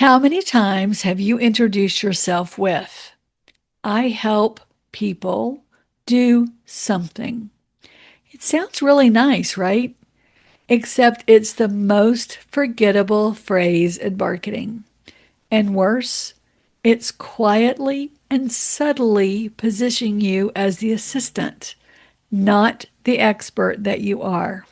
How many times have you introduced yourself with, I help people do something? It sounds really nice, right? Except it's the most forgettable phrase in marketing. And worse, it's quietly and subtly positioning you as the assistant, not the expert that you are.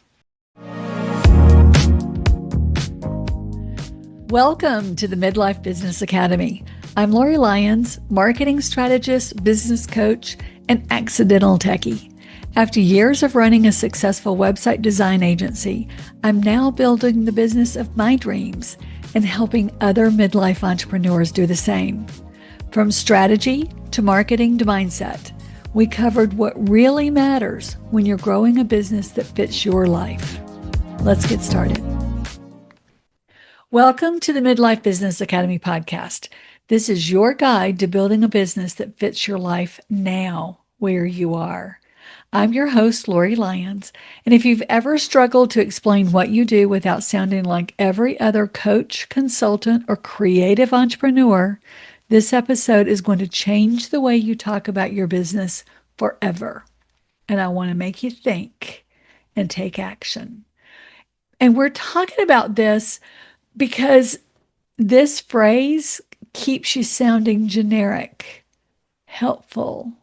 Welcome to the Midlife Business Academy. I'm Lori Lyons, marketing strategist, business coach, and accidental techie. After years of running a successful website design agency, I'm now building the business of my dreams and helping other midlife entrepreneurs do the same. From strategy to marketing to mindset, we covered what really matters when you're growing a business that fits your life. Let's get started. Welcome to the Midlife Business Academy Podcast. This is your guide to building a business that fits your life now, where you are. I'm your host, Lori Lyons, and if you've ever struggled to explain what you do without sounding like every other coach, consultant, or creative entrepreneur, this episode is going to change the way you talk about your business forever. And I want to make you think and take action. And we're talking about this because this phrase keeps you sounding generic, helpful,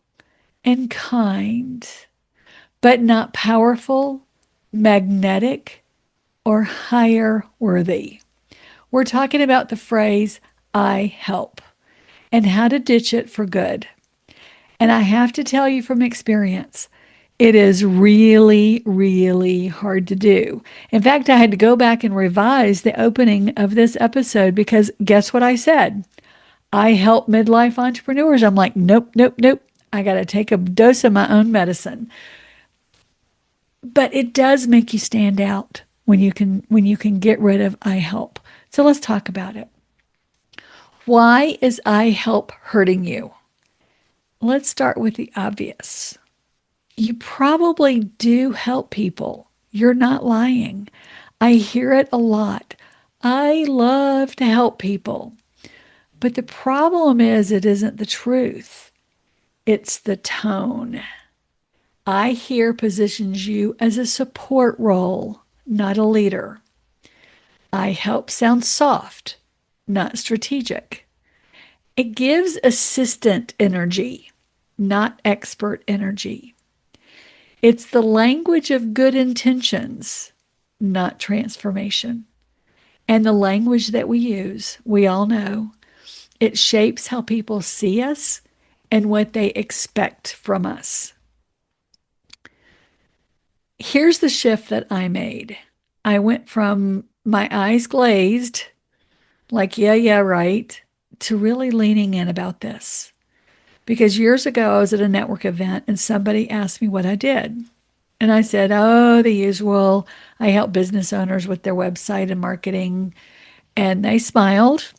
and kind, but not powerful, magnetic, or higher worthy. We're talking about the phrase, I help, and how to ditch it for good. And I have to tell you from experience, it is really, really hard to do. In fact, I had to go back and revise the opening of this episode because guess what I said? I help midlife entrepreneurs. I'm like, nope, nope, nope. I got to take a dose of my own medicine. But it does make you stand out when you can get rid of I help. So let's talk about it. Why is I help hurting you? Let's start with the obvious. You probably do help people. You're not lying. I hear it a lot. I love to help people. But the problem is, it isn't the truth. It's the tone. I hear positions you as a support role, not a leader. I help sounds soft, not strategic. It gives assistant energy, not expert energy. It's the language of good intentions, not transformation. And the language that we use, we all know, it shapes how people see us and what they expect from us. Here's the shift that I made. I went from my eyes glazed, like, yeah, right, to really leaning in about this. Because years ago, I was at a network event and somebody asked me what I did. And I said, oh, the usual. I help business owners with their website and marketing. And they smiled.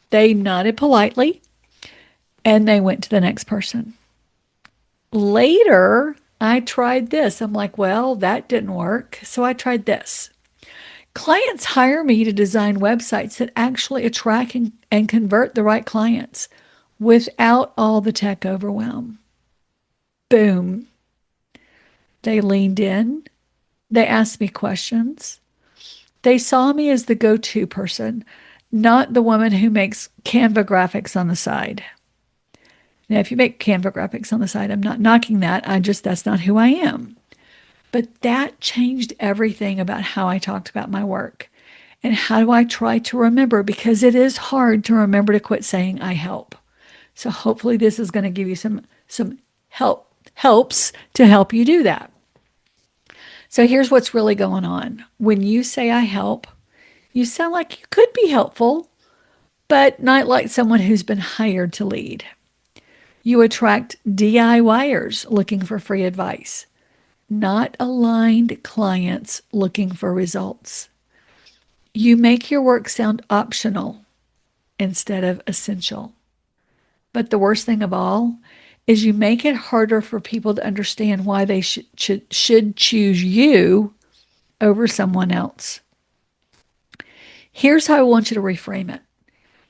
They nodded politely. And they went to the next person. Later, I tried this. I'm like, well, that didn't work. So I tried this. Clients hire me to design websites that actually attract and convert the right clients without all the tech overwhelm. Boom. They leaned in. They asked me questions. They saw me as the go-to person, not the woman who makes Canva graphics on the side. Now, if you make Canva graphics on the side, I'm not knocking that. That's not who I am. But that changed everything about how I talked about my work. And how do I try to remember? Because it is hard to remember to quit saying I help. So hopefully this is going to give you some helps to help you do that. So here's what's really going on. When you say I help, you sound like you could be helpful, but not like someone who's been hired to lead. You attract DIYers looking for free advice, not aligned clients looking for results. You make your work sound optional instead of essential. But the worst thing of all is you make it harder for people to understand why they should choose you over someone else. Here's how I want you to reframe it.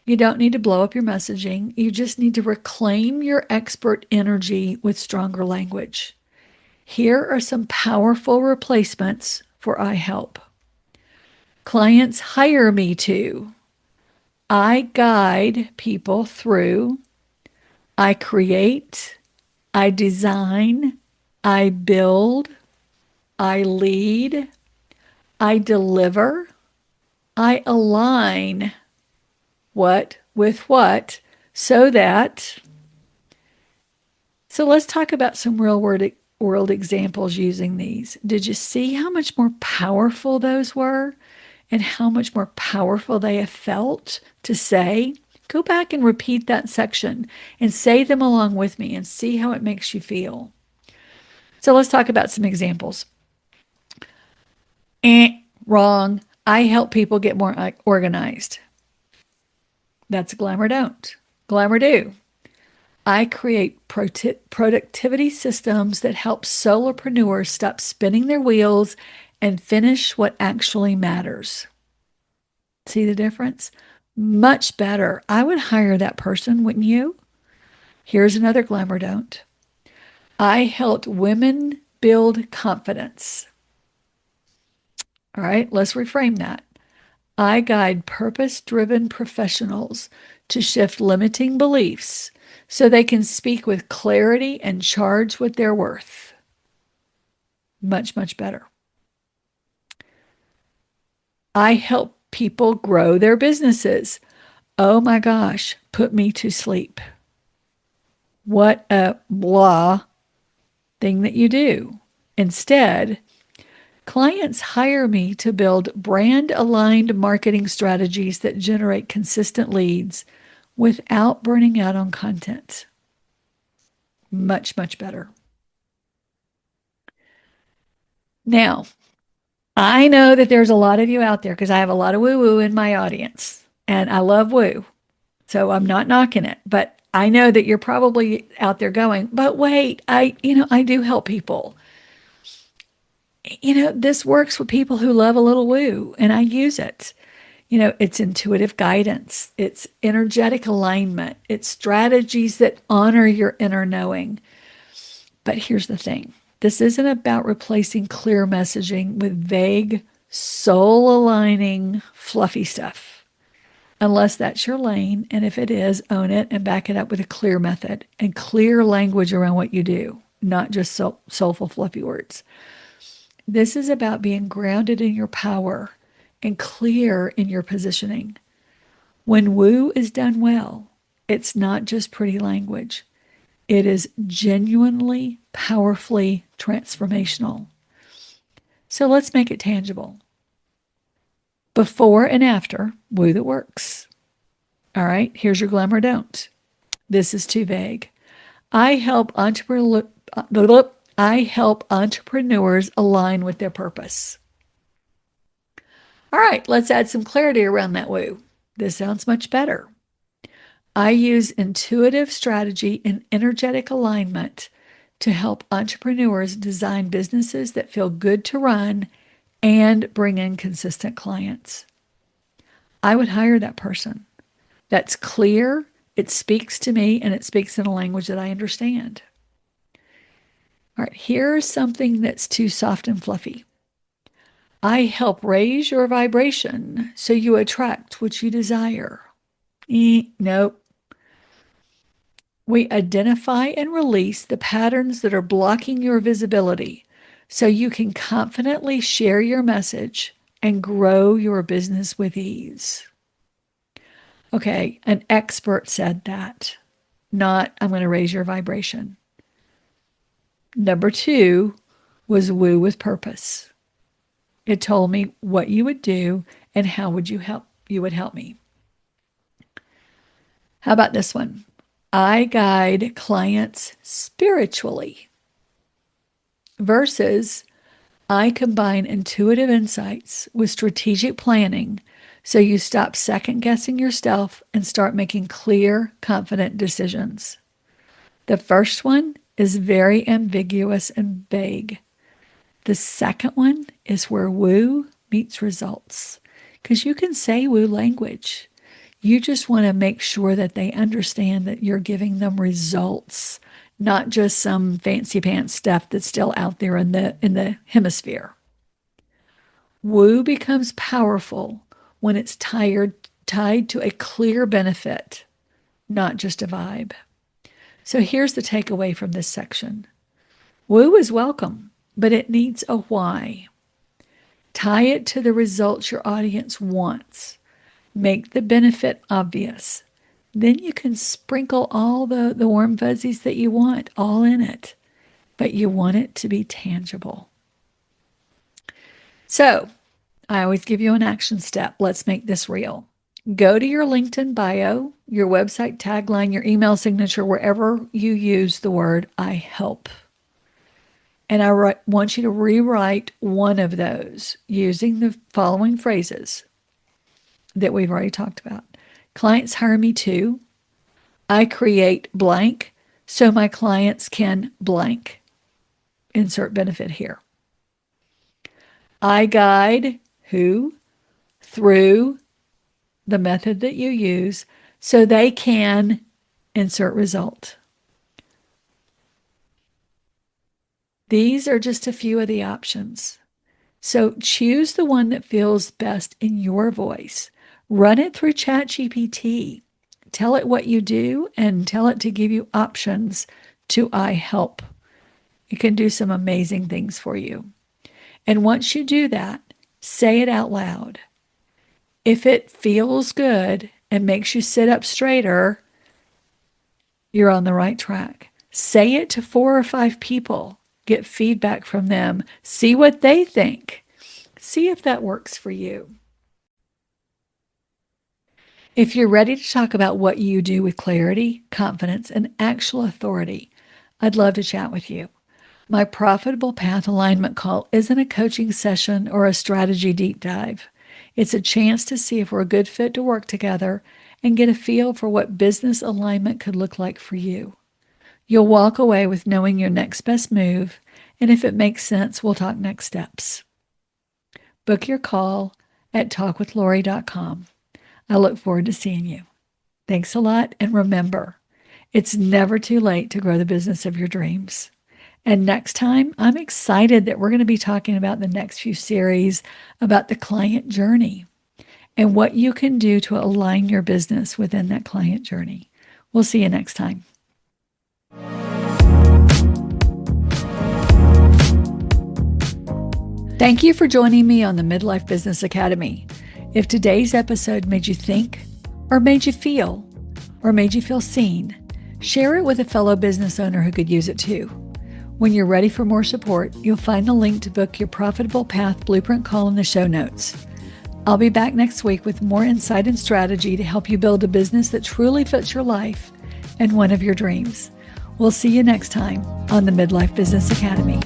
You don't need to blow up your messaging. You just need to reclaim your expert energy with stronger language. Here are some powerful replacements for I help. Clients hire me to. I guide people through. I create. I design. I build. I lead. I deliver. I align what with what so that. So let's talk about some real world examples using these. Did you see how much more powerful those were and how much more powerful they have felt to say? Go back and repeat that section and say them along with me and see how it makes you feel. So let's talk about some examples. Wrong. I help people get more organized. That's glamour don't. Glamour do. I create productivity systems that help solopreneurs stop spinning their wheels and finish what actually matters. See the difference? Much better. I would hire that person, wouldn't you? Here's another glamour don't. I helped women build confidence. All right, let's reframe that. I guide purpose-driven professionals to shift limiting beliefs so they can speak with clarity and charge what they're worth. Much, much better. I help people grow their businesses. Oh my gosh, put me to sleep. What a blah thing that you do. Instead, clients hire me to build brand-aligned marketing strategies that generate consistent leads without burning out on content. Much, much better. Now, I know that there's a lot of you out there because I have a lot of woo-woo in my audience, and I love woo. So I'm not knocking it, but I know that you're probably out there going, but wait, I do help people. This works with people who love a little woo, and I use it. It's intuitive guidance. It's energetic alignment. It's strategies that honor your inner knowing. But here's the thing. This isn't about replacing clear messaging with vague, soul-aligning, fluffy stuff. Unless that's your lane, and if it is, own it and back it up with a clear method and clear language around what you do, not just soulful, fluffy words. This is about being grounded in your power and clear in your positioning. When woo is done well, it's not just pretty language. It is genuinely, powerfully transformational. So let's make it tangible. Before and after, woo that works. All right, here's your glamour don't. This is too vague. I help entrepreneurs align with their purpose. All right, let's add some clarity around that woo. This sounds much better. I use intuitive strategy and energetic alignment to help entrepreneurs design businesses that feel good to run and bring in consistent clients. I would hire that person. That's clear, it speaks to me, and it speaks in a language that I understand. All right, here's something that's too soft and fluffy. I help raise your vibration so you attract what you desire. Nope. We identify and release the patterns that are blocking your visibility so you can confidently share your message and grow your business with ease. Okay, an expert said that, not I'm going to raise your vibration. Number 2 was woo with purpose. It told me what you would do and how would you would help me. How about this one? I guide clients spiritually versus I combine intuitive insights with strategic planning so you stop second guessing yourself and start making clear, confident decisions. The first one is very ambiguous and vague. The second one is where woo meets results because you can say woo language. You just want to make sure that they understand that you're giving them results, not just some fancy pants stuff that's still out there in the hemisphere. Woo becomes powerful when it's tied to a clear benefit, not just a vibe. So here's the takeaway from this section. Woo is welcome, but it needs a why. Tie it to the results your audience wants. Make the benefit obvious. Then you can sprinkle all the warm fuzzies that you want all in it, but you want it to be tangible. So I always give you an action step. Let's make this real. Go to your LinkedIn bio, your website tagline, your email signature, wherever you use the word I help. And I want you to rewrite one of those using the following phrases that we've already talked about. Clients hire me to. I create blank so my clients can blank. Insert benefit here. I guide who through the method that you use so they can insert result. These are just a few of the options. So choose the one that feels best in your voice. Run it through ChatGPT. Tell it what you do and tell it to give you options to I help. It can do some amazing things for you. And once you do that, say it out loud. If it feels good and makes you sit up straighter, you're on the right track. Say it to 4 or 5 people. Get feedback from them. See what they think. See if that works for you. If you're ready to talk about what you do with clarity, confidence, and actual authority, I'd love to chat with you. My Profitable Path Alignment Call isn't a coaching session or a strategy deep dive. It's a chance to see if we're a good fit to work together and get a feel for what business alignment could look like for you. You'll walk away with knowing your next best move, and if it makes sense, we'll talk next steps. Book your call at talkwithlori.com. I look forward to seeing you. Thanks a lot, and remember, it's never too late to grow the business of your dreams. And next time, I'm excited that we're going to be talking about the next few series about the client journey and what you can do to align your business within that client journey. We'll see you next time. Thank you for joining me on the Midlife Business Academy. If today's episode made you think, or made you feel seen, share it with a fellow business owner who could use it too. When you're ready for more support, you'll find the link to book your Profitable Path Blueprint Call in the show notes. I'll be back next week with more insight and strategy to help you build a business that truly fits your life and one of your dreams. We'll see you next time on the Midlife Business Academy.